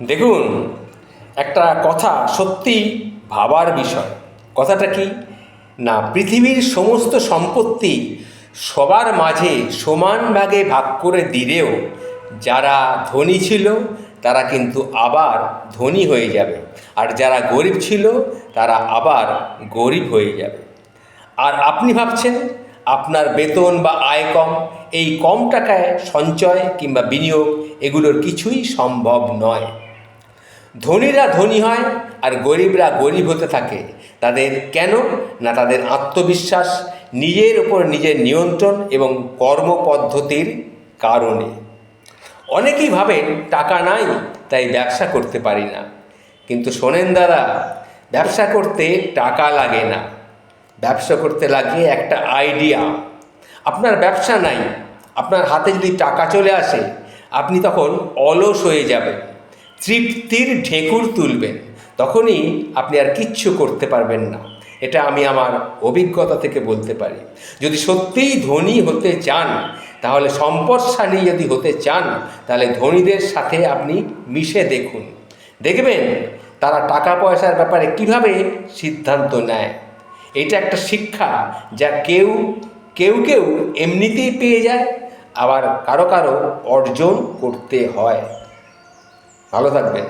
দেখুন, একটা কথা সত্যি ভাবার বিষয়। কথাটা কি না, পৃথিবীর সমস্ত সম্পত্তি সবার মাঝে সমান ভাগে ভাগ করে দিলেও যারা ধনী ছিল তারা কিন্তু আবার ধনী হয়ে যাবে, আর যারা গরিব ছিল তারা আবার গরিব হয়ে যাবে। আর আপনি ভাবছেন আপনার বেতন বা আয় কম, এই কম টাকায় সঞ্চয় কিংবা বিনিয়োগ এগুলোর কিছুই সম্ভব নয়। ধনীরা ধনী হয় আর গরিবরা গরিব হতে থাকে। তাদের কেন না, তাদের আত্মবিশ্বাস, নিজের ওপর নিজের নিয়ন্ত্রণ এবং কর্মপদ্ধতির কারণে। অনেকেই ভাবেন টাকা নাই তাই ব্যবসা করতে পারি না, কিন্তু শোনেন দাদা, ব্যবসা করতে টাকা লাগে না, ব্যবসা করতে লাগে একটা আইডিয়া। আপনার ব্যবসা নাই, আপনার হাতে যদি টাকা চলে আসে আপনি তখন অলস হয়ে যাবেন, তৃপ্তির ঢেকুর তুলবেন, তখনই আপনি আর কিচ্ছু করতে পারবেন না। এটা আমি আমার অভিজ্ঞতা থেকে বলতে পারি। যদি সত্যিই ধনী হতে চান, তাহলে সম্পদশালী যদি হতে চান, তাহলে ধনীদের সাথে আপনি মিশে দেখুন, দেখবেন তারা টাকা পয়সার ব্যাপারে কিভাবে সিদ্ধান্ত নেয়। এটা একটা শিক্ষা যা কেউ কেউ কেউ এমনিতেই পেয়ে যায়, আবার কারো কারো অর্জন করতে হয়। ভালো থাকবেন।